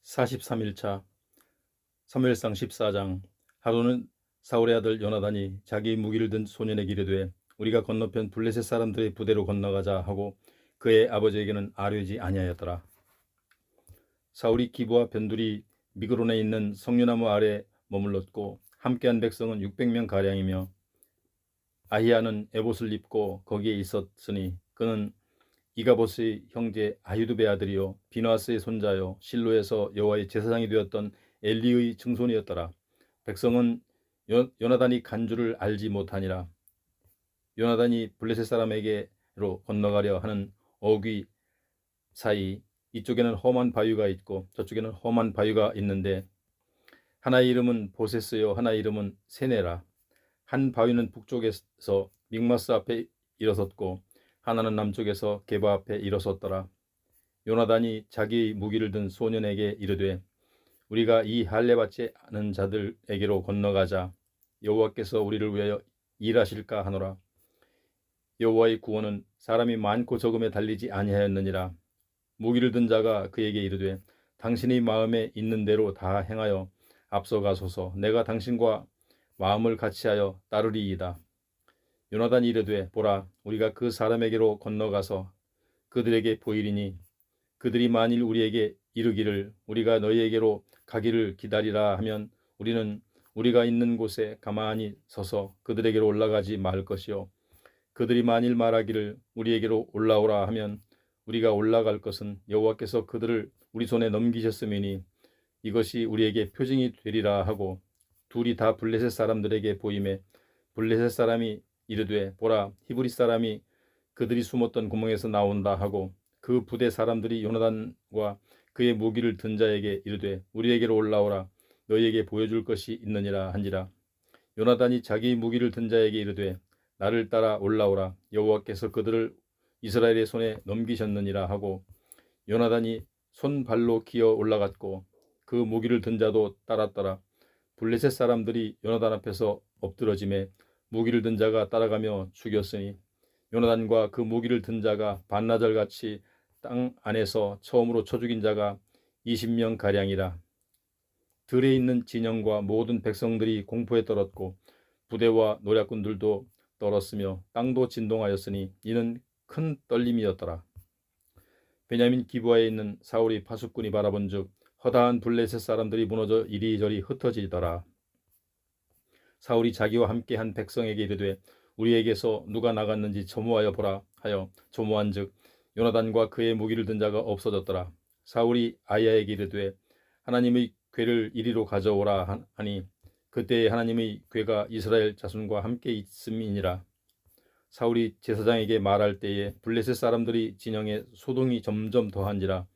43일차 사무엘상 14장. 하루는 사울의 아들 요나단이 자기 무기를 든 소년에게 이르되 우리가 건너편 블레셋 사람들의 부대로 건너가자 하고 그의 아버지에게는 아뢰지 아니하였더라. 사울이 기브와 변두리 미그론에 있는 석류나무 아래 머물렀고 함께한 백성은 600명 가량이며 아히야는 에봇을 입고 거기에 있었으니 그는 이가봇의 형제 아히두베 아들이요 비누아스의 손자요 실로에서 여호와의 제사장이 되었던 엘리의 증손이었더라. 백성은 요나단이 간 줄을 알지 못하니라. 요나단이 블레셋 사람에게로 건너가려 하는 어귀 사이 이쪽에는 험한 바위가 있고 저쪽에는 험한 바위가 있는데 하나의 이름은 보세스요 하나의 이름은 세네라. 한 바위는 북쪽에서 믹마스 앞에 일어섰고 하나는 남쪽에서 게바 앞에 일어섰더라. 요나단이 자기의 무기를 든 소년에게 이르되 우리가 이 할례 받지 않은 자들에게로 건너가자. 여호와께서 우리를 위하여 일하실까 하노라. 여호와의 구원은 사람이 많고 적음에 달리지 아니하였느니라. 무기를 든 자가 그에게 이르되 당신의 마음에 있는 대로 다 행하여 앞서가소서. 내가 당신과 마음을 같이하여 따르리이다. 요나단이 이르되 보라 우리가 그 사람에게로 건너가서 그들에게 보이리니 그들이 만일 우리에게 이르기를 우리가 너희에게로 가기를 기다리라 하면 우리는 우리가 있는 곳에 가만히 서서 그들에게로 올라가지 말 것이요 그들이 만일 말하기를 우리에게로 올라오라 하면 우리가 올라갈 것은 여호와께서 그들을 우리 손에 넘기셨음이니 이것이 우리에게 표징이 되리라 하고 둘이 다 블레셋 사람들에게 보임에 블레셋 사람이 이르되 보라 히브리 사람이 그들이 숨었던 구멍에서 나온다 하고 그 부대 사람들이 요나단과 그의 무기를 든 자에게 이르되 우리에게로 올라오라 너희에게 보여줄 것이 있느니라 한지라. 요나단이 자기 무기를 든 자에게 이르되 나를 따라 올라오라 여호와께서 그들을 이스라엘의 손에 넘기셨느니라 하고 요나단이 손발로 기어 올라갔고 그 무기를 든 자도 따랐더라. 블레셋 사람들이 요나단 앞에서 엎드러짐에 무기를 든 자가 따라가며 죽였으니 요나단과 그 무기를 든 자가 반나절같이 땅 안에서 처음으로 쳐 죽인 자가 20명 가량이라. 들에 있는 진영과 모든 백성들이 공포에 떨었고 부대와 노략군들도 떨었으며 땅도 진동하였으니 이는 큰 떨림이었더라. 베냐민 기브아에 있는 사울이 파수꾼이 바라본즉 허다한 블레셋 사람들이 무너져 이리저리 흩어지더라. 사울이 자기와 함께한 백성에게 이르되 우리에게서 누가 나갔는지 점호하여 보라 하여 점호한즉 요나단과 그의 무기를 든 자가 없어졌더라. 사울이 아히야에게 이르되 하나님의 궤를 이리로 가져오라 하니 그때에 하나님의 궤가 이스라엘 자손과 함께 있음이니라. 사울이 제사장에게 말할 때에 블레셋 사람들이 진영에 소동이 점점 더한지라.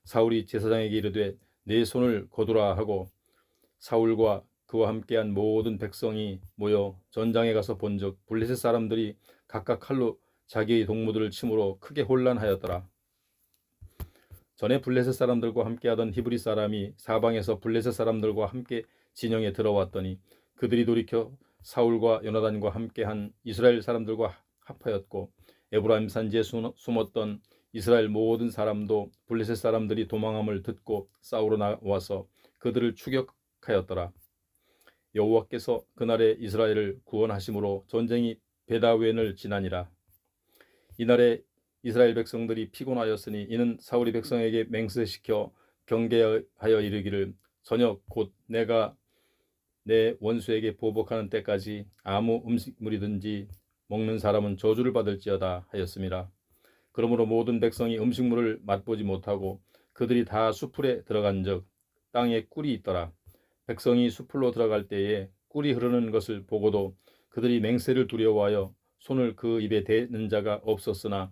사울이 제사장에게 이르되 내 손을 거두라 하고 사울과 그와 함께한 모든 백성이 모여 전장에 가서 본즉 블레셋 사람들이 각각 칼로 자기의 동무들을 침으로 크게 혼란하였더라. 전에 블레셋 사람들과 함께하던 히브리 사람이 사방에서 블레셋 사람들과 함께 진영에 들어왔더니 그들이 돌이켜 사울과 요나단과 함께한 이스라엘 사람들과 합하였고 에브라임 산지에 숨었던 이스라엘 모든 사람도 블레셋 사람들이 도망함을 듣고 싸우러 나와서 그들을 추격하였더라. 여호와께서 그날에 이스라엘을 구원하심으로 전쟁이 베다웬을 지나니라. 이날에 이스라엘 백성들이 피곤하였으니 이는 사울이 백성에게 맹세시켜 경계하여 이르기를 저녁 곧 내가 내 원수에게 보복하는 때까지 아무 음식물이든지 먹는 사람은 저주를 받을지어다 하였음이라. 그러므로 모든 백성이 음식물을 맛보지 못하고 그들이 다 수풀에 들어간즉 땅에 꿀이 있더라. 백성이 수풀로 들어갈 때에 꿀이 흐르는 것을 보고도 그들이 맹세를 두려워하여 손을 그 입에 대는 자가 없었으나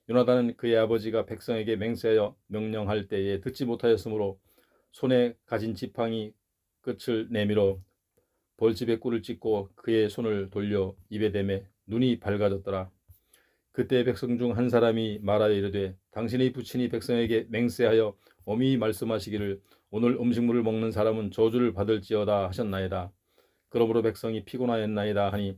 요나단은 그의 아버지가 백성에게 맹세하여 명령할 때에 듣지 못하였으므로 손에 가진 지팡이 끝을 내밀어 벌집에 꿀을 찍고 그의 손을 돌려 입에 대매 눈이 밝아졌더라. 그때 백성 중 한 사람이 말하여 이르되 당신의 부친이 백성에게 맹세하여 엄히 말씀하시기를 오늘 음식물을 먹는 사람은 저주를 받을지어다 하셨나이다. 그러므로 백성이 피곤하였나이다 하니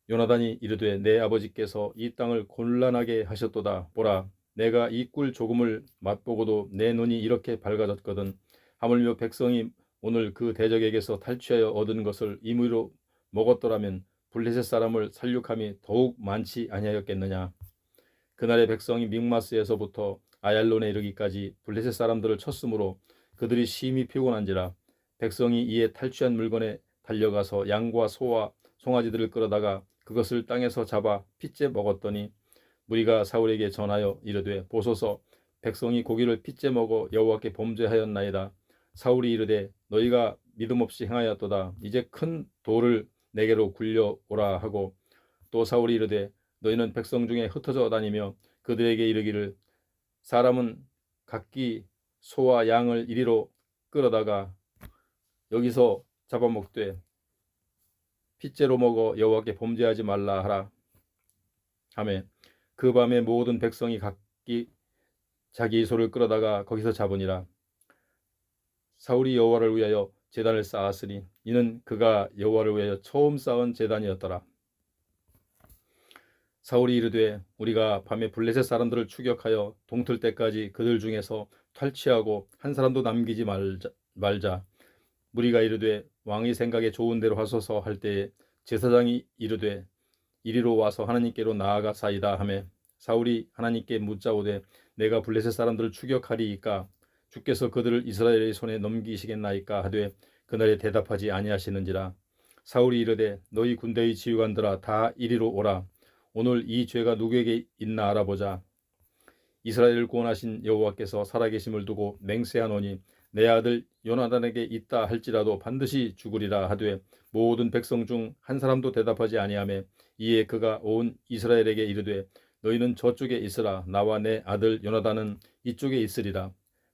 요나단이 이르되 내 아버지께서 이 땅을 곤란하게 하셨도다. 보라 내가 이 꿀 조금을 맛보고도 내 눈이 이렇게 밝아졌거든. 하물며 백성이 오늘 그 대적에게서 탈취하여 얻은 것을 임의로 먹었더라면 블레셋 사람을 살육함이 더욱 많지 아니하였겠느냐. 그날의 백성이 믹마스에서부터 아얄론에 이르기까지 블레셋 사람들을 쳤으므로 그들이 심히 피곤한지라. 백성이 이에 탈취한 물건에 달려가서 양과 소와 송아지들을 끌어다가 그것을 땅에서 잡아 핏째 먹었더니 무리가 사울에게 전하여 이르되 보소서 백성이 고기를 핏째 먹어 여호와께 범죄하였나이다. 사울이 이르되 너희가 믿음 없이 행하였도다. 이제 큰 돌을 내게로 굴려오라 하고 또 사울이 이르되 너희는 백성 중에 흩어져 다니며 그들에게 이르기를 사람은 각기 소와 양을 이리로 끌어다가 여기서 잡아먹되 핏째로 먹어 여호와께 범죄하지 말라 하라 하매 그 밤에 모든 백성이 각기 자기 소를 끌어다가 거기서 잡으니라. 사울이 여호와를 위하여 제단을 쌓았으니 이는 그가 여호와를 위하여 처음 쌓은 제단이었더라. 사울이 이르되 우리가 밤에 블레셋 사람들을 추격하여 동틀 때까지 그들 중에서 탈취하고 한 사람도 남기지 말자. 무리가 이르되 왕의 생각에 좋은 대로 하소서 할 때에 제사장이 이르되 이리로 와서 하나님께로 나아가사이다 하매 사울이 하나님께 묻자오되 내가 블레셋 사람들을 추격하리이까 주께서 그들을 이스라엘의 손에 넘기시겠나이까 하되 그날에 대답하지 아니하시는지라. 사울이 이르되 너희 군대의 지휘관들아 다 이리로 오라. 오늘 이 죄가 누구에게 있나 알아보자. 이스라엘을 구원하신 여호와께서 살아계심을 두고 맹세하노니 내 아들 요나단에게 있다 할지라도 반드시 죽으리라 하되 모든 백성 중 한 사람도 대답하지 아니하매 이에 그가 온 이스라엘에게 이르되 너희는 저쪽에 있으라. 나와 내 아들 요나단은 이쪽에 있으리라.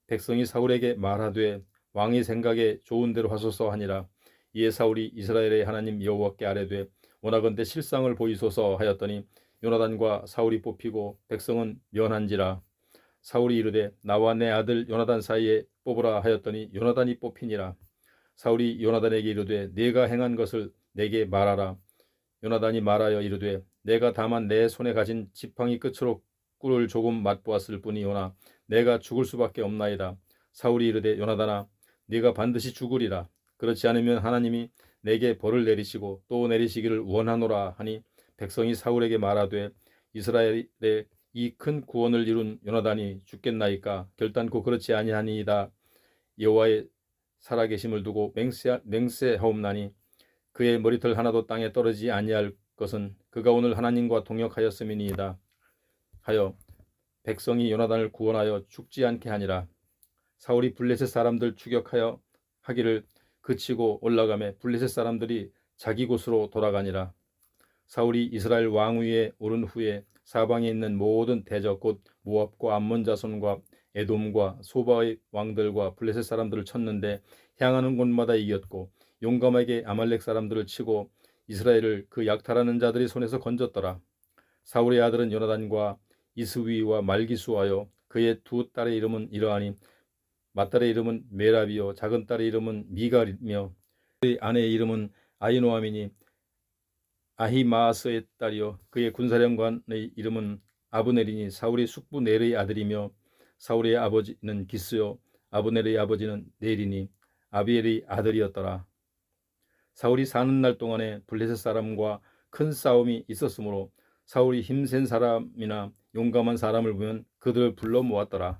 백성이 사울에게 말하되 왕의 생각에 좋은 대로 하소서 하니라. 이에 사울이 이스라엘의 하나님 여호와께 아뢰되 원하건대 실상을 보이소서 하였더니 요나단과 사울이 뽑히고 백성은 면한지라. 사울이 이르되 나와 내 아들 요나단 사이에 뽑으라 하였더니 요나단이 뽑히니라. 사울이 요나단에게 이르되 네가 행한 것을 내게 말하라. 요나단이 말하여 이르되 내가 다만 내 손에 가진 지팡이 끝으로 꿀을 조금 맛보았을 뿐이오나 내가 죽을 수밖에 없나이다. 사울이 이르되 요나단아 네가 반드시 죽으리라. 그렇지 않으면 하나님이 내게 벌을 내리시고 또 내리시기를 원하노라 하니 백성이 사울에게 말하되 이스라엘의 이 큰 구원을 이룬 요나단이 죽겠나이까. 결단코 그렇지 아니하니이다. 여호와의 살아계심을 두고 맹세하옵나니 그의 머리털 하나도 땅에 떨어지지 아니할 것은 그가 오늘 하나님과 동역하였음이니이다 하여 백성이 요나단을 구원하여 죽지 않게 하니라. 사울이 블레셋 사람들 추격하여 하기를 그치고 올라가매 블레셋 사람들이 자기 곳으로 돌아가니라. 사울이 이스라엘 왕위에 오른 후에 사방에 있는 모든 대적 곧 모압과 암몬 자손과 에돔과 소바의 왕들과 블레셋 사람들을 쳤는데 향하는 곳마다 이겼고 용감하게 아말렉 사람들을 치고 이스라엘을 그 약탈하는 자들의 손에서 건졌더라. 사울의 아들은 요나단과 이스위와 말기수하여 그의 두 딸의 이름은 이러하니 맏딸의 이름은 메라비요 작은 딸의 이름은 미갈이며 그의 아내의 이름은 아히노아미니 아히마아스의 딸이요 그의 군사령관의 이름은 아브넬이니 사울이 숙부 넬의 아들이며 사울의 아버지는 기스요 아브넬의 아버지는 넬이니 아비엘의 아들이었더라. 사울이 사는 날 동안에 블레셋 사람과 큰 싸움이 있었으므로 사울이 힘센 사람이나 용감한 사람을 보면 그들을 불러 모았더라.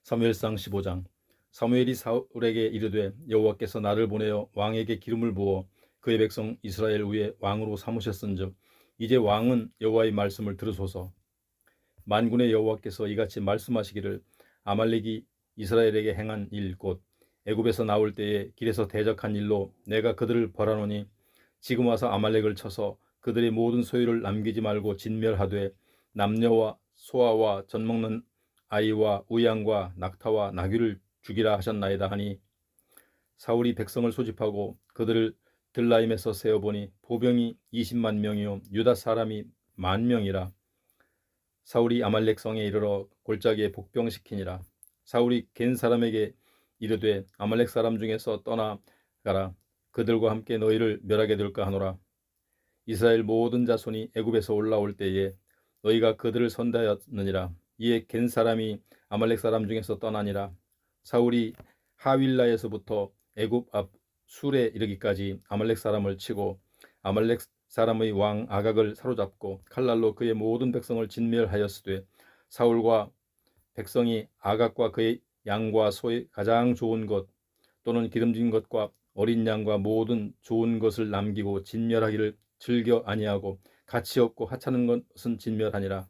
사무엘상 15장. 사무엘이 사울에게 이르되 여호와께서 나를 보내어 왕에게 기름을 부어 그의 백성 이스라엘 위에 왕으로 삼으셨은즉 이제 왕은 여호와의 말씀을 들으소서. 만군의 여호와께서 이같이 말씀하시기를 아말렉이 이스라엘에게 행한 일 곧 애굽에서 나올 때에 길에서 대적한 일로 내가 그들을 벌하노니 지금 와서 아말렉을 쳐서 그들의 모든 소유를 남기지 말고 진멸하되 남녀와 소아와 젖먹는 아이와 우양과 낙타와 나귀를 죽이라 하셨나이다 하니 사울이 백성을 소집하고 그들을 들라임에서 세어보니 보병이 20만 명이요 유다 사람이 10,000명이라. 사울이 아말렉 성에 이르러 골짜기에 복병시키니라. 사울이 겐 사람에게 이르되 아말렉 사람 중에서 떠나가라. 그들과 함께 너희를 멸하게 될까 하노라. 이스라엘 모든 자손이 애굽에서 올라올 때에 너희가 그들을 선대하였느니라. 이에 겐 사람이 아말렉 사람 중에서 떠나니라. 사울이 하윌라에서부터 애굽 앞 술에 이르기까지 아말렉 사람을 치고 아말렉 사람의 왕 아각을 사로잡고 칼날로 그의 모든 백성을 진멸하였으되 사울과 백성이 아각과 그의 양과 소의 가장 좋은 것 또는 기름진 것과 어린 양과 모든 좋은 것을 남기고 진멸하기를 즐겨 아니하고 가치 없고 하찮은 것은 진멸하니라.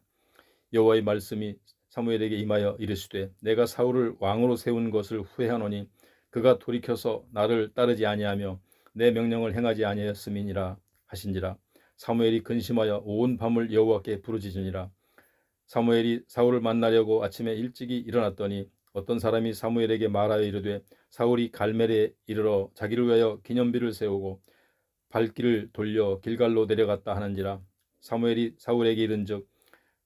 여호와의 말씀이 사무엘에게 임하여 이르시되 내가 사울을 왕으로 세운 것을 후회하노니 그가 돌이켜서 나를 따르지 아니하며 내 명령을 행하지 아니하였음이니라 하신지라. 사무엘이 근심하여 온 밤을 여호와께 부르짖으니라. 사무엘이 사울을 만나려고 아침에 일찍이 일어났더니 어떤 사람이 사무엘에게 말하여 이르되 사울이 갈멜에 이르러 자기를 위하여 기념비를 세우고 발길을 돌려 길갈로 내려갔다 하는지라. 사무엘이 사울에게 이른즉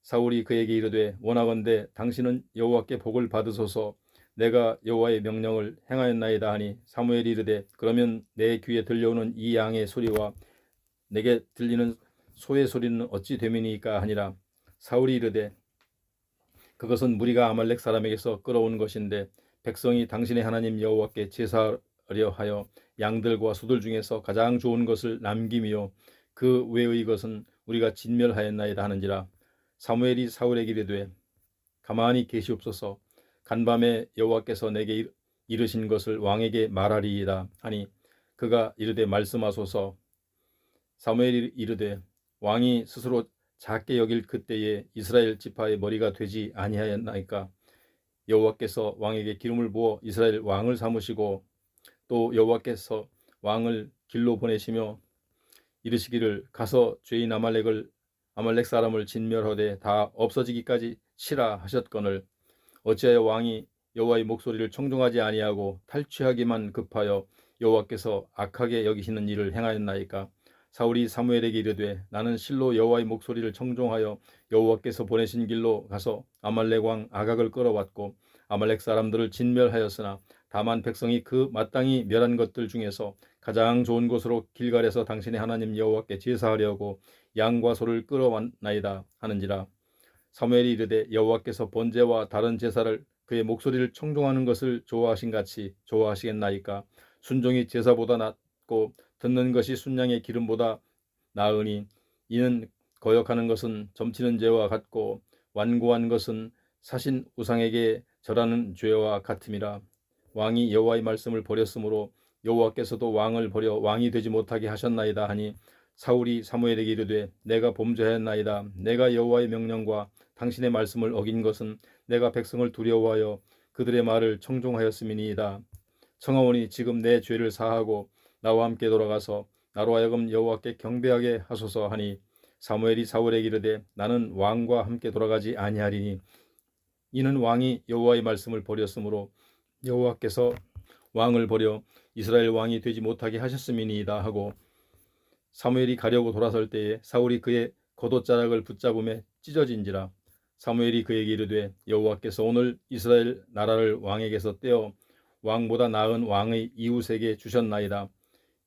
사울이 그에게 이르되 원하건대 당신은 여호와께 복을 받으소서 내가 여호와의 명령을 행하였나이다 하니 사무엘이 이르되 그러면 내 귀에 들려오는 이 양의 소리와 내게 들리는 소의 소리는 어찌 됨이니까 하니라. 사울이 이르되 그것은 무리가 아말렉 사람에게서 끌어온 것인데 백성이 당신의 하나님 여호와께 제사하려 하여 양들과 소들 중에서 가장 좋은 것을 남김이요 그 외의 것은 우리가 진멸하였나이다 하는지라. 사무엘이 사울에게 이르되 가만히 계시옵소서 간밤에 여호와께서 내게 이르신 것을 왕에게 말하리이다 하니 그가 이르되 말씀하소서. 사무엘이 이르되 왕이 스스로 작게 여길 그때에 이스라엘 지파의 머리가 되지 아니하였나이까. 여호와께서 왕에게 기름을 부어 이스라엘 왕을 삼으시고 또 여호와께서 왕을 길로 보내시며 이르시기를 가서 죄인 아말렉 사람을 진멸하되 다 없어지기까지 치라 하셨거늘 어찌하여 왕이 여호와의 목소리를 청종하지 아니하고 탈취하기만 급하여 여호와께서 악하게 여기시는 일을 행하였나이까. 사울이 사무엘에게 이르되 나는 실로 여호와의 목소리를 청종하여 여호와께서 보내신 길로 가서 아말렉 왕 아각을 끌어왔고 아말렉 사람들을 진멸하였으나 다만 백성이 그 마땅히 멸한 것들 중에서 가장 좋은 곳으로 길갈에서 당신의 하나님 여호와께 제사하려고 양과 소를 끌어왔나이다 하는지라. 사무엘이 이르되 여호와께서 번제와 다른 제사를 그의 목소리를 청종하는 것을 좋아하신 같이 좋아하시겠나이까. 순종이 제사보다 낫고 듣는 것이 순양의 기름보다 나으니 이는 거역하는 것은 점치는 죄와 같고 완고한 것은 사신 우상에게 절하는 죄와 같음이라. 왕이 여호와의 말씀을 버렸으므로 여호와께서도 왕을 버려 왕이 되지 못하게 하셨나이다 하니 사울이 사무엘에게 이르되 내가 범죄하였나이다. 내가 여호와의 명령과 당신의 말씀을 어긴 것은 내가 백성을 두려워하여 그들의 말을 청종하였음이니이다. 청하오니 지금 내 죄를 사하고 나와 함께 돌아가서 나로 하여금 여호와께 경배하게 하소서 하니 사무엘이 사울에게 이르되 나는 왕과 함께 돌아가지 아니하리니 이는 왕이 여호와의 말씀을 버렸으므로 여호와께서 왕을 버려 이스라엘 왕이 되지 못하게 하셨음이니이다 하고 사무엘이 가려고 돌아설 때에 사울이 그의 겉옷자락을 붙잡음에 찢어진지라. 사무엘이 그에게 이르되 여호와께서 오늘 이스라엘 나라를 왕에게서 떼어 왕보다 나은 왕의 이웃에게 주셨나이다.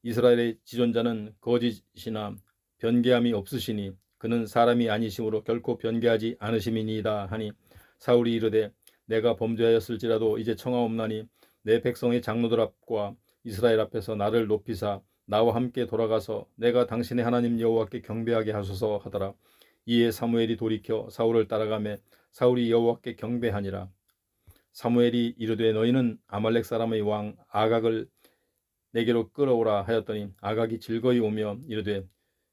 이스라엘의 지존자는 거짓이나 변개함이 없으시니 그는 사람이 아니심으로 결코 변개하지 않으심이니이다 하니 사울이 이르되 내가 범죄하였을지라도 이제 청하옵나니 내 백성의 장로들 앞과 이스라엘 앞에서 나를 높이사 나와 함께 돌아가서 내가 당신의 하나님 여호와께 경배하게 하소서 하더라. 이에 사무엘이 돌이켜 사울을 따라가매 사울이 여호와께 경배하니라. 사무엘이 이르되 너희는 아말렉 사람의 왕 아각을 내게로 끌어오라 하였더니 아각이 즐거이 오며 이르되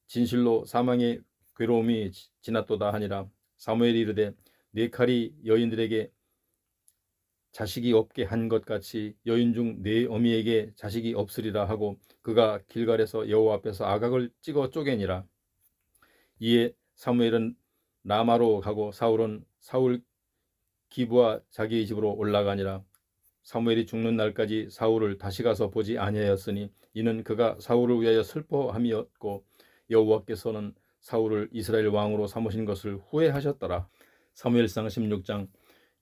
진실로 사망의 괴로움이 지났도다 하니라. 사무엘이 이르되 네 칼이 여인들에게 자식이 없게 한 것 같이 여인 중 네 어미에게 자식이 없으리라 하고 그가 길갈에서 여호와 앞에서 아각을 찍어 쪼개니라. 이에 사무엘은 라마로 가고 사울은 사울 기브와 자기의 집으로 올라가니라. 사무엘이 죽는 날까지 사울을 다시 가서 보지 아니하였으니 이는 그가 사울을 위하여 슬퍼함이었고 여호와께서는 사울을 이스라엘 왕으로 삼으신 것을 후회하셨더라. 사무엘상 16장.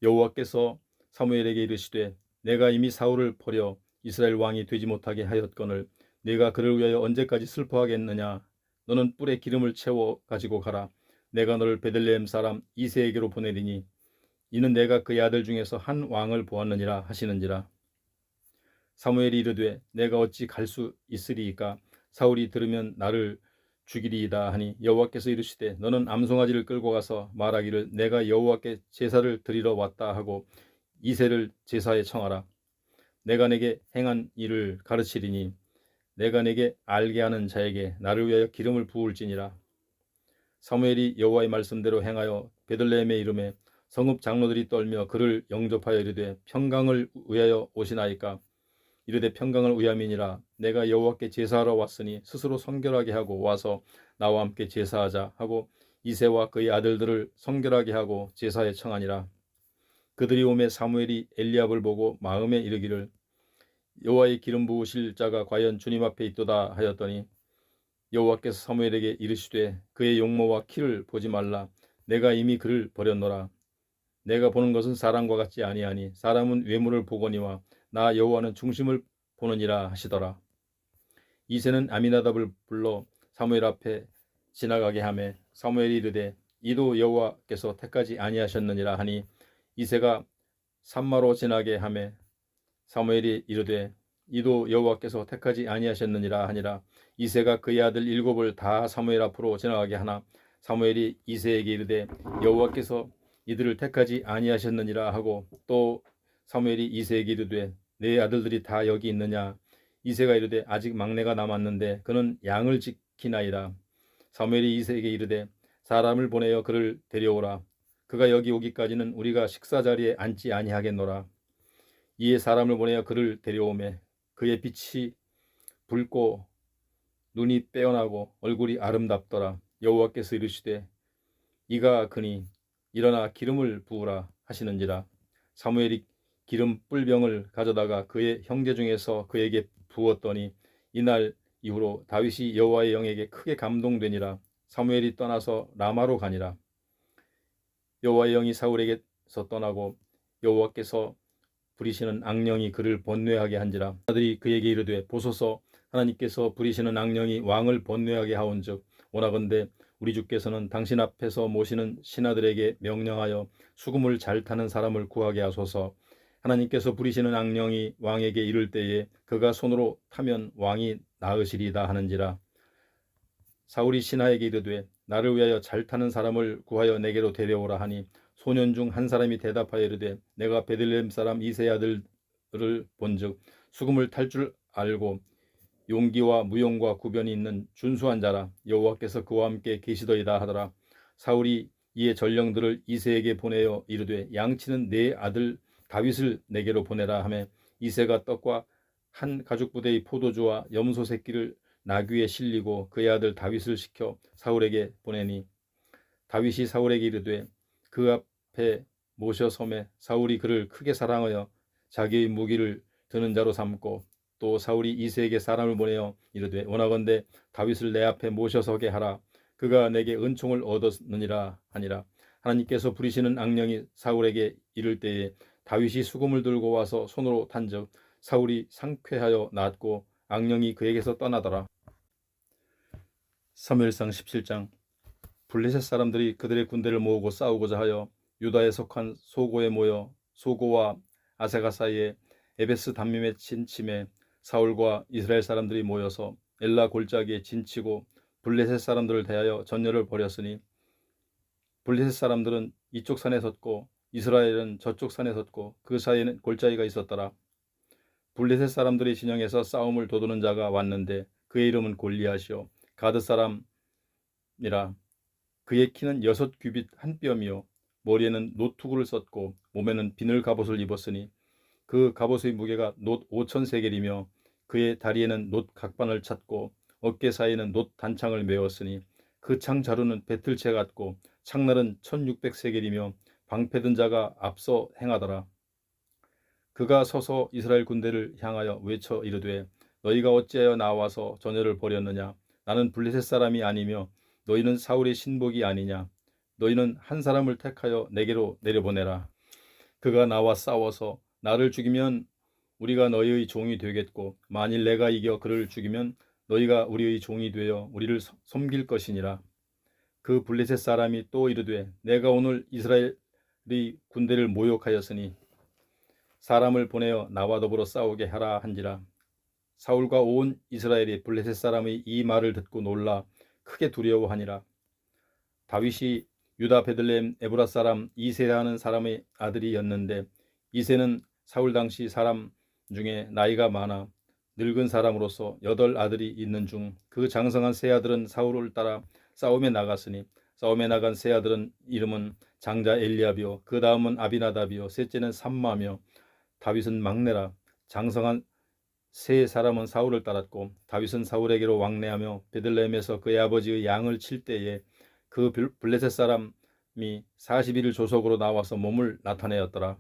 여호와께서 사무엘에게 이르시되 내가 이미 사울을 버려 이스라엘 왕이 되지 못하게 하였거늘 내가 그를 위하여 언제까지 슬퍼하겠느냐. 너는 뿔에 기름을 채워 가지고 가라. 내가 너를 베들레헴 사람 이새에게로 보내리니 이는 내가 그의 아들 중에서 한 왕을 보았느니라 하시는지라. 사무엘이 이르되 내가 어찌 갈 수 있으리이까? 사울이 들으면 나를 죽이리이다 하니 여호와께서 이르시되 너는 암송아지를 끌고 가서 말하기를 내가 여호와께 제사를 드리러 왔다 하고 이새를 제사에 청하라. 내가 내게 행한 일을 가르치리니 내가 내게 알게 하는 자에게 나를 위하여 기름을 부을지니라. 사무엘이 여호와의 말씀대로 행하여 베들레헴에 이르매 성읍 장로들이 떨며 그를 영접하여 이르되 평강을 위하여 오시나이까? 이르되 평강을 위함이니라. 내가 여호와께 제사하러 왔으니 스스로 성결하게 하고 와서 나와 함께 제사하자 하고 이새와 그의 아들들을 성결하게 하고 제사에 청하니라. 그들이 오매 사무엘이 엘리압을 보고 마음에 이르기를 여호와의 기름 부으실 자가 과연 주님 앞에 있도다 하였더니 여호와께서 사무엘에게 이르시되 그의 용모와 키를 보지 말라. 내가 이미 그를 버렸노라. 내가 보는 것은 사람과 같지 아니하니 사람은 외모를 보거니와 나 여호와는 중심을 보느니라 하시더라. 이새는 아미나답을 불러 사무엘 앞에 지나가게 하매 사무엘이 이르되 이도 여호와께서 택하지 아니하셨느니라 하니 이새가 산마로 지나게 하매 사무엘이 이르되 이도 여호와께서 택하지 아니하셨느니라 하니라. 이새가 그의 아들 7을 다 사무엘 앞으로 지나가게 하나 사무엘이 이새에게 이르되 여호와께서 이들을 택하지 아니하셨느니라 하고 또 사무엘이 이새에게 이르되 내 아들들이 다 여기 있느냐? 이새가 이르되 아직 막내가 남았는데 그는 양을 지키나이다. 사무엘이 이새에게 이르되 사람을 보내어 그를 데려오라. 그가 여기 오기까지는 우리가 식사 자리에 앉지 아니하겠노라. 이에 사람을 보내어 그를 데려오매 그의 빛이 붉고 눈이 빼어나고 얼굴이 아름답더라. 여호와께서 이르시되 이가 그니 일어나 기름을 부으라 하시는지라. 사무엘이 기름 뿔병을 가져다가 그의 형제 중에서 그에게 부었더니 이날 이후로 다윗이 여호와의 영에게 크게 감동되니라. 사무엘이 떠나서 라마로 가니라. 여호와의 영이 사울에게서 떠나고 여호와께서 부리시는 악령이 그를 번뇌하게 한지라. 아들이 그에게 이르되 보소서 하나님께서 부리시는 악령이 왕을 번뇌하게 하온즉 원하건대 우리 주께서는 당신 앞에서 모시는 신하들에게 명령하여 수금을 잘 타는 사람을 구하게 하소서. 하나님께서 부리시는 악령이 왕에게 이를 때에 그가 손으로 타면 왕이 나으시리다 하는지라. 사울이 신하에게 이르되 나를 위하여 잘 타는 사람을 구하여 내게로 데려오라 하니 소년 중 한 사람이 대답하여 이르되 내가 베들레헴 사람 이새의 아들을 본즉 수금을 탈 줄 알고 용기와 무용과 구변이 있는 준수한 자라. 여호와께서 그와 함께 계시더이다 하더라. 사울이 이에 전령들을 이새에게 보내어 이르되 양치는 내 아들 다윗을 내게로 보내라 하매 이새가 떡과 한 가죽 부대의 포도주와 염소 새끼를 나귀에 실리고 그의 아들 다윗을 시켜 사울에게 보내니 다윗이 사울에게 이르되 그 앞에 모셔 섬에 사울이 그를 크게 사랑하여 자기의 무기를 드는 자로 삼고 또 사울이 이새에게 사람을 보내어 이르되 원하건대 다윗을 내 앞에 모셔서게 하라. 그가 내게 은총을 얻었느니라 하니라. 하나님께서 부리시는 악령이 사울에게 이를 때에 다윗이 수금을 들고 와서 손으로 탄즉 사울이 상쾌하여 낫고 악령이 그에게서 떠나더라. 사무엘상 17장. 블레셋 사람들이 그들의 군대를 모으고 싸우고자 하여 유다에 속한 소고에 모여 소고와 아세가 사이에 에베스 담밈에 진침해 사울과 이스라엘 사람들이 모여서 엘라 골짜기에 진치고 블레셋 사람들을 대하여 전열을 벌였으니 블레셋 사람들은 이쪽 산에 섰고 이스라엘은 저쪽 산에 섰고 그 사이에는 골짜기가 있었더라. 블레셋 사람들의 진영에서 싸움을 도두는 자가 왔는데 그의 이름은 골리앗이요 가드 사람이라. 그의 키는 6규빗 한 뼘이요 머리에는 노투구를 썼고 몸에는 비늘 갑옷을 입었으니 그 갑옷의 무게가 놋 5,000세겔이며 그의 다리에는 놋 각반을 찼고 어깨 사이에는 놋 단창을 메었으니 그 창 자루는 배틀채 같고 창날은 1,600세겔이며 방패든 자가 앞서 행하더라. 그가 서서 이스라엘 군대를 향하여 외쳐 이르되 너희가 어찌하여 나와서 전열을 벌였느냐. 나는 블레셋 사람이 아니며 너희는 사울의 신복이 아니냐. 너희는 한 사람을 택하여 내게로 내려보내라. 그가 나와 싸워서 나를 죽이면 우리가 너희의 종이 되겠고 만일 내가 이겨 그를 죽이면 너희가 우리의 종이 되어 우리를 섬길 것이니라. 그 블레셋 사람이 또 이르되 내가 오늘 이스라엘 군대를 모욕하였으니 사람을 보내어 나와 더불어 싸우게 하라 한지라. 사울과 온 이스라엘이 블레셋 사람의 이 말을 듣고 놀라 크게 두려워하니라. 다윗이 유다 베들레헴 에브라 사람 이세라는 사람의 아들이었는데 이세는 사울 당시 사람 중에 나이가 많아 늙은 사람으로서 8 아들이 있는 중 그 장성한 세 아들은 사울을 따라 싸움에 나갔으니 싸움에 나간 세 아들은 이름은 장자 엘리압이요 그 다음은 아비나답이요 셋째는 삼마며 다윗은 막내라. 장성한 세 사람은 사울을 따랐고 다윗은 사울에게로 왕래하며 베들레헴에서 그의 아버지의 양을 칠 때에 그 블레셋 사람이 40일 조석으로 나와서 몸을 나타내었더라.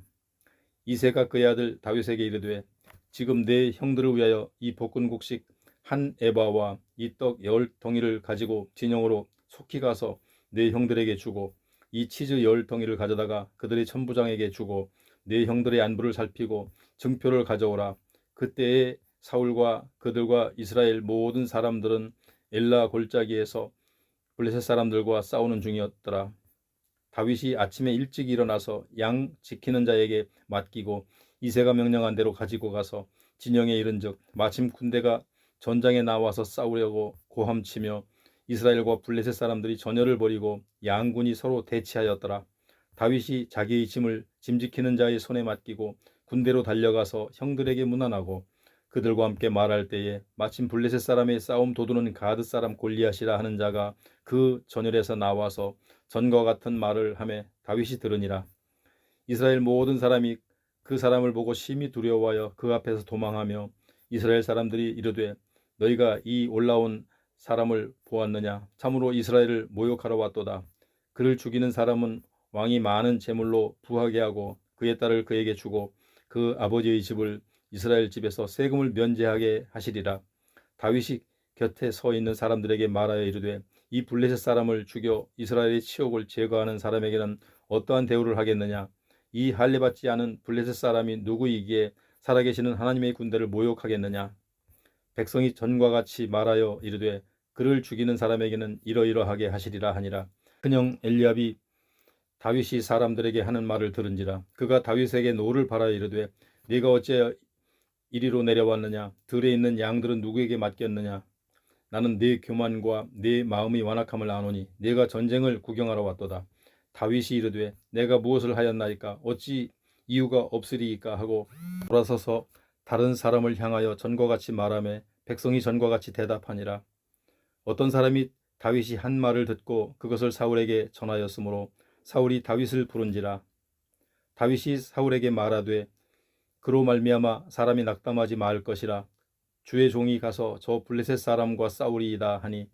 이새가 그의 아들 다윗에게 이르되 지금 내 형들을 위하여 이 볶은국식 한 에바와 이 떡 10덩이를 가지고 진영으로 속히 가서 내 형들에게 주고 이 치즈 10덩이를 가져다가 그들의 천부장에게 주고 내 형들의 안부를 살피고 증표를 가져오라. 그때에 사울과 그들과 이스라엘 모든 사람들은 엘라 골짜기에서 블레셋 사람들과 싸우는 중이었더라. 다윗이 아침에 일찍 일어나서 양 지키는 자에게 맡기고 이새가 명령한 대로 가지고 가서 진영에 이른즉 마침 군대가 전장에 나와서 싸우려고 고함치며 이스라엘과 블레셋 사람들이 전열을 벌이고 양군이 서로 대치하였더라. 다윗이 자기의 짐 지키는 자의 손에 맡기고 군대로 달려가서 형들에게 문안하고 그들과 함께 말할 때에 마침 블레셋 사람의 싸움 도두는 가드 사람 골리앗이라 하는 자가 그 전열에서 나와서 전과 같은 말을 하매 다윗이 들으니라. 이스라엘 모든 사람이 그 사람을 보고 심히 두려워하여 그 앞에서 도망하며 이스라엘 사람들이 이르되 너희가 이 올라온 사람을 보았느냐? 참으로 이스라엘을 모욕하러 왔도다. 그를 죽이는 사람은 왕이 많은 재물로 부하게 하고 그의 딸을 그에게 주고 그 아버지의 집을 이스라엘 집에서 세금을 면제하게 하시리라. 다윗이 곁에 서 있는 사람들에게 말하여 이르되 이 블레셋 사람을 죽여 이스라엘의 치욕을 제거하는 사람에게는 어떠한 대우를 하겠느냐? 이 할례받지 않은 블레셋 사람이 누구이기에 살아계시는 하나님의 군대를 모욕하겠느냐? 백성이 전과 같이 말하여 이르되 그를 죽이는 사람에게는 이러이러하게 하시리라 하니라. 큰형 엘리압이 다윗이 사람들에게 하는 말을 들은지라. 그가 다윗에게 노를 바라여 이르되 네가 어째 이리로 내려왔느냐? 들에 있는 양들은 누구에게 맡겼느냐? 나는 네 교만과 네 마음의 완악함을 아노니 네가 전쟁을 구경하러 왔도다. 다윗이 이르되 내가 무엇을 하였나이까? 어찌 이유가 없으리이까? 하고 돌아서서 다른 사람을 향하여 전과 같이 말하며 백성이 전과 같이 대답하니라. 어떤 사람이 다윗이 한 말을 듣고 그것을 사울에게 전하였으므로 사울이 다윗을 부른지라. 다윗이 사울에게 말하되 그로 말미암아 사람이 낙담하지 말 것이라. 주의 종이 가서 저 블레셋 사람과 싸우리이다 하니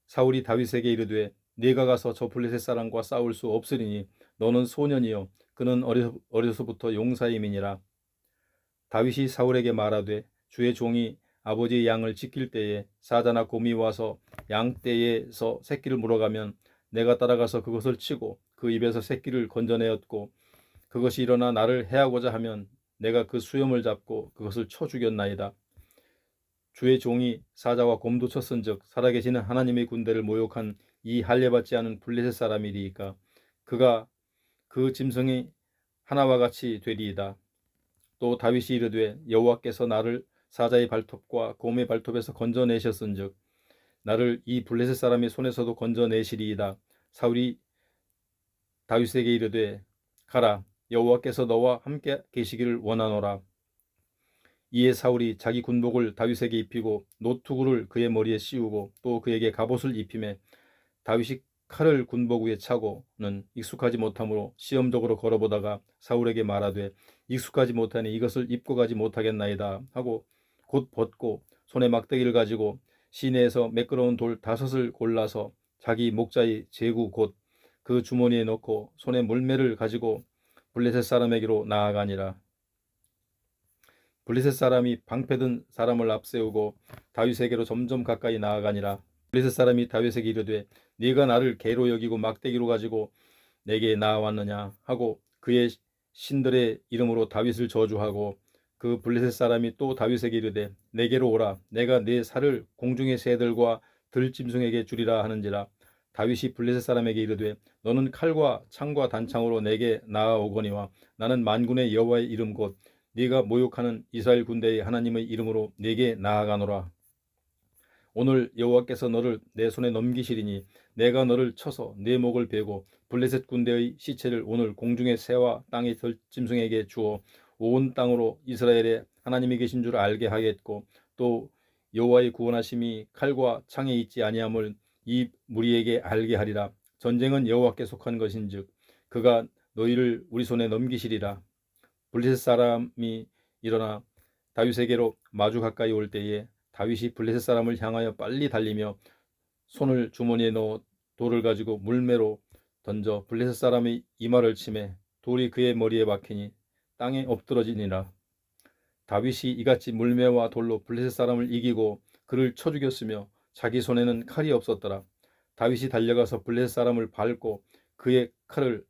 사울이 다윗에게 이르되 네가 가서 저 블레셋 사람과 싸울 수 없으리니 너는 소년이요 그는 어려서부터 용사임이니라. 다윗이 사울에게 말하되 주의 종이 아버지의 양을 지킬 때에 사자나 곰이 와서 양떼에서 새끼를 물어가면 내가 따라가서 그것을 치고 그 입에서 새끼를 건져내었고 그것이 일어나 나를 해하고자 하면 내가 그 수염을 잡고 그것을 쳐 죽였나이다. 주의 종이 사자와 곰도 쳤은즉 살아계시는 하나님의 군대를 모욕한 이 할례받지 않은 블레셋 사람이리이까 그가 그 짐승이 하나와 같이 되리이다. 또 다윗이 이르되 여호와께서 나를 사자의 발톱과 곰의 발톱에서 건져내셨은즉 나를 이 블레셋 사람의 손에서도 건져내시리이다. 사울이 다윗에게 이르되 가라 여호와께서 너와 함께 계시기를 원하노라. 이에 사울이 자기 군복을 다윗에게 입히고 노투구를 그의 머리에 씌우고 또 그에게 갑옷을 입히매 다윗이 칼을 군복 위에 차고는 익숙하지 못하므로 시험적으로 걸어보다가 사울에게 말하되 익숙하지 못하니 이것을 입고 가지 못하겠나이다 하고 곧 벗고 손에 막대기를 가지고 시내에서 매끄러운 돌 5을 골라서 자기 목자의 제구 곧 그 주머니에 넣고 손에 물매를 가지고 블레셋 사람에게로 나아가니라. 블레셋 사람이 방패든 사람을 앞세우고 다윗에게로 점점 가까이 나아가니라. 블레셋 사람이 다윗에게 이르되 네가 나를 개로 여기고 막대기로 가지고 내게 나아왔느냐 하고 그의 신들의 이름으로 다윗을 저주하고 그 블레셋 사람이 또 다윗에게 이르되 내게로 오라 내가 네 살을 공중의 새들과 들짐승에게 주리라 하는지라. 다윗이 블레셋 사람에게 이르되 너는 칼과 창과 단창으로 내게 나아오거니와 나는 만군의 여호와의 이름 곧 네가 모욕하는 이스라엘 군대의 하나님의 이름으로 네게 나아가노라. 오늘 여호와께서 너를 내 손에 넘기시리니 내가 너를 쳐서 네 목을 베고 블레셋 군대의 시체를 오늘 공중의 새와 땅의 들짐승에게 주어 온 땅으로 이스라엘의 하나님이 계신 줄 알게 하겠고 또 여호와의 구원하심이 칼과 창에 있지 아니함을 이 무리에게 알게 하리라. 전쟁은 여호와께 속한 것인즉 그가 너희를 우리 손에 넘기시리라. 블레셋 사람이 일어나 다윗에게로 마주 가까이 올 때에 다윗이 블레셋 사람을 향하여 빨리 달리며 손을 주머니에 넣어 돌을 가지고 물매로 던져 블레셋 사람의 이마를 치매 돌이 그의 머리에 박히니 땅에 엎드러지니라. 다윗이 이같이 물매와 돌로 블레셋 사람을 이기고 그를 쳐 죽였으며 자기 손에는 칼이 없었더라. 다윗이 달려가서 블레셋 사람을 밟고 그의 칼을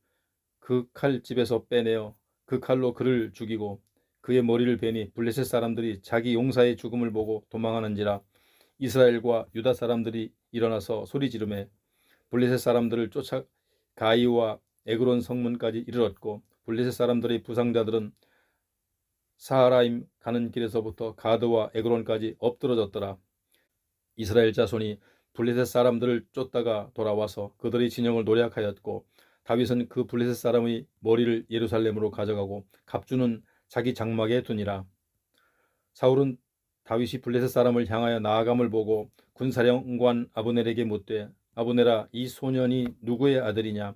그 칼집에서 빼내어 그 칼로 그를 죽이고 그의 머리를 베니 블레셋 사람들이 자기 용사의 죽음을 보고 도망하는지라. 이스라엘과 유다 사람들이 일어나서 소리 지르매 블레셋 사람들을 쫓아 가이와 에그론 성문까지 이르렀고 블레셋 사람들의 부상자들은 사하라임 가는 길에서부터 가드와 에그론까지 엎드러졌더라. 이스라엘 자손이 블레셋 사람들을 쫓다가 돌아와서 그들의 진영을 노략하였고 다윗은 그 블레셋 사람의 머리를 예루살렘으로 가져가고 갑주는 자기 장막에 두니라. 사울은 다윗이 블레셋 사람을 향하여 나아감을 보고 군사령관 아브넬에게 묻되 아브넬아 이 소년이 누구의 아들이냐.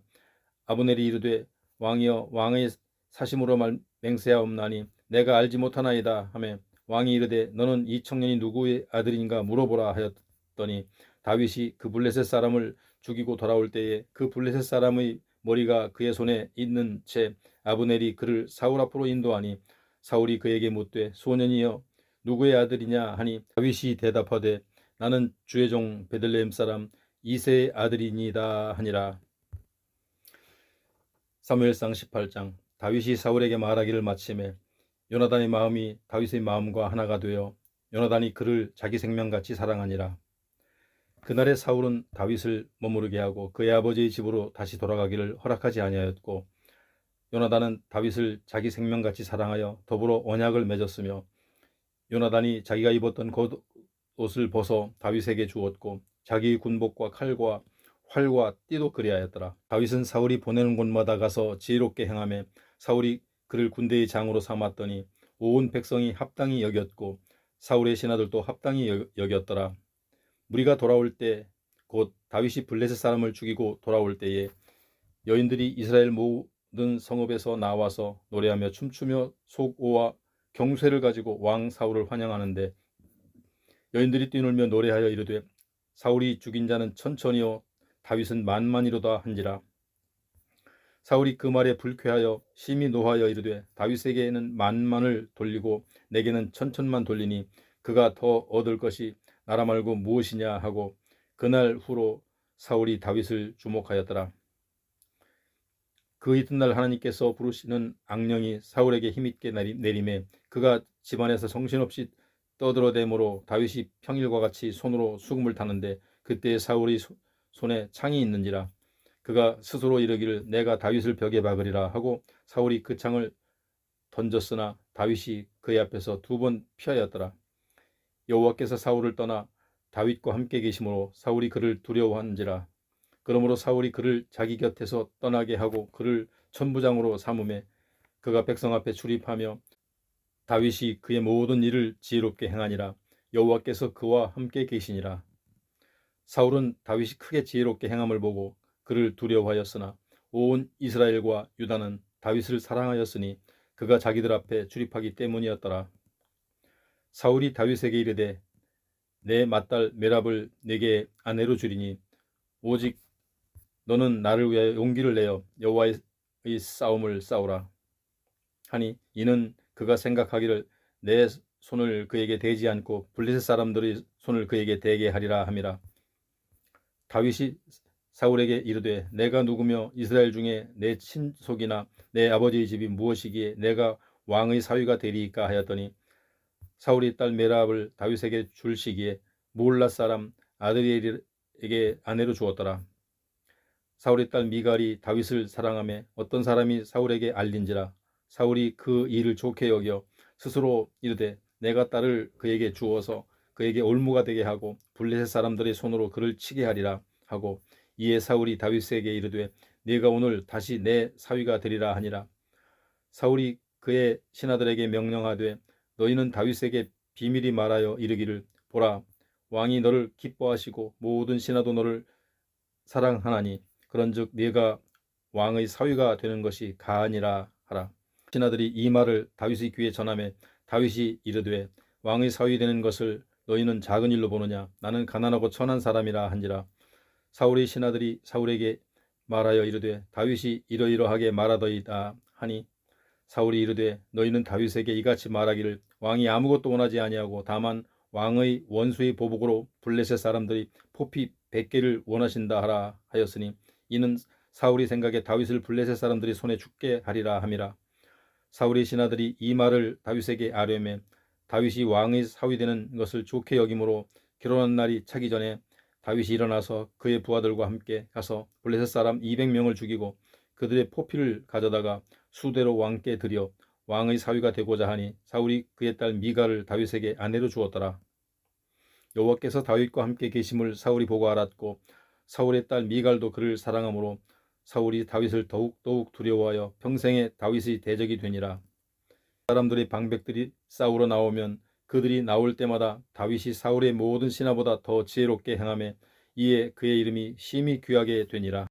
아브넬이 이르되 왕이여 왕의 사심으로 맹세하옵나니 내가 알지 못하나이다 하매 왕이 이르되 너는 이 청년이 누구의 아들인가 물어보라 하였더니 다윗이 그 블레셋 사람을 죽이고 돌아올 때에 그 블레셋 사람의 머리가 그의 손에 있는 채 아브넬이 그를 사울 앞으로 인도하니 사울이 그에게 묻되 소년이여 누구의 아들이냐 하니 다윗이 대답하되 나는 주의 종 베들레헴 사람 이새의 아들이니이다 하니라. 사무엘상 18장. 다윗이 사울에게 말하기를 마치매 요나단의 마음이 다윗의 마음과 하나가 되어 요나단이 그를 자기 생명같이 사랑하니라. 그날에 사울은 다윗을 머무르게 하고 그의 아버지의 집으로 다시 돌아가기를 허락하지 아니하였고 요나단은 다윗을 자기 생명같이 사랑하여 더불어 언약을 맺었으며 요나단이 자기가 입었던 겉옷을 벗어 다윗에게 주었고 자기의 군복과 칼과 활과 띠도 그리하였더라. 다윗은 사울이 보내는 곳마다 가서 지혜롭게 행하며 사울이 그를 군대의 장으로 삼았더니 온 백성이 합당히 여겼고 사울의 신하들도 합당히 여겼더라. 무리가 돌아올 때 곧 다윗이 블레셋 사람을 죽이고 돌아올 때에 여인들이 이스라엘 모든 성읍에서 나와서 노래하며 춤추며 속오와 경쇠를 가지고 왕 사울을 환영하는데 여인들이 뛰놀며 노래하여 이르되 사울이 죽인 자는 천천히요 다윗은 만만이로다 한지라. 사울이 그 말에 불쾌하여 심히 노하여 이르되 다윗에게는 만만을 돌리고 내게는 천천만 돌리니 그가 더 얻을 것이 나라 말고 무엇이냐 하고 그날 후로 사울이 다윗을 주목하였더라. 그 이튿날 하나님께서 부르시는 악령이 사울에게 힘있게 내림에 그가 집안에서 정신없이 떠들어대므로 다윗이 평일과 같이 손으로 수금을 타는데 그때 사울의 손에 창이 있는지라. 그가 스스로 이르기를 내가 다윗을 벽에 박으리라 하고 사울이 그 창을 던졌으나 다윗이 그의 앞에서 2번 피하였더라. 여호와께서 사울을 떠나 다윗과 함께 계심으로 사울이 그를 두려워한지라. 그러므로 사울이 그를 자기 곁에서 떠나게 하고 그를 천부장으로 삼음에 그가 백성 앞에 출입하며 다윗이 그의 모든 일을 지혜롭게 행하니라. 여호와께서 그와 함께 계시니라. 사울은 다윗이 크게 지혜롭게 행함을 보고 그를 두려워하였으나 온 이스라엘과 유다는 다윗을 사랑하였으니 그가 자기들 앞에 출입하기 때문이었더라. 사울이 다윗에게 이르되 내 맏딸 메랍을 내게 아내로 주리니 오직 너는 나를 위하여 용기를 내어 여호와의 싸움을 싸우라 하니 이는 그가 생각하기를 내 손을 그에게 대지 않고 블레셋 사람들의 손을 그에게 대게 하리라 함이라. 다윗이 사울에게 이르되 내가 누구며 이스라엘 중에 내 친속이나 내 아버지의 집이 무엇이기에 내가 왕의 사위가 되리이까 하였더니 사울이 딸 메랍을 다윗에게 줄 시기에 무올라 사람 아드리엘에게 아내로 주었더라. 사울의 딸 미갈이 다윗을 사랑하며 어떤 사람이 사울에게 알린지라. 사울이 그 일을 좋게 여겨 스스로 이르되 내가 딸을 그에게 주어서 그에게 올무가 되게 하고 블레셋 사람들의 손으로 그를 치게 하리라 하고, 이에 사울이 다윗에게 이르되 네가 오늘 다시 내 사위가 되리라 하니라. 사울이 그의 신하들에게 명령하되 너희는 다윗에게 비밀이 말하여 이르기를 보라, 왕이 너를 기뻐하시고 모든 신하도 너를 사랑하나니 그런즉 네가 왕의 사위가 되는 것이 가하니라 하라. 신하들이 이 말을 다윗의 귀에 전하며 다윗이 이르되 왕의 사위 되는 것을 너희는 작은 일로 보느냐, 나는 가난하고 천한 사람이라 한지라. 사울의 신하들이 사울에게 말하여 이르되 다윗이 이러이러하게 말하더이다 하니, 사울이 이르되 너희는 다윗에게 이같이 말하기를 왕이 아무것도 원하지 아니하고 다만 왕의 원수의 보복으로 블레셋 사람들이 포피 100개를 원하신다 하라 하였으니, 이는 사울이 생각에 다윗을 블레셋 사람들이 손에 죽게 하리라 함이라. 사울의 신하들이 이 말을 다윗에게 아뢰매 다윗이 왕의 사위 되는 것을 좋게 여김으로 결혼한 날이 차기 전에 다윗이 일어나서 그의 부하들과 함께 가서 블레셋 사람 200명을 죽이고 그들의 포피를 가져다가 수대로 왕께 드려 왕의 사위가 되고자 하니, 사울이 그의 딸 미갈을 다윗에게 아내로 주었더라. 여호와께서 다윗과 함께 계심을 사울이 보고 알았고 사울의 딸 미갈도 그를 사랑하므로 사울이 다윗을 더욱 두려워하여 평생에 다윗의 대적이 되니라. 사람들의 방백들이 싸우러 나오면 그들이 나올 때마다 다윗이 사울의 모든 신하보다 더 지혜롭게 행하며 이에 그의 이름이 심히 귀하게 되니라.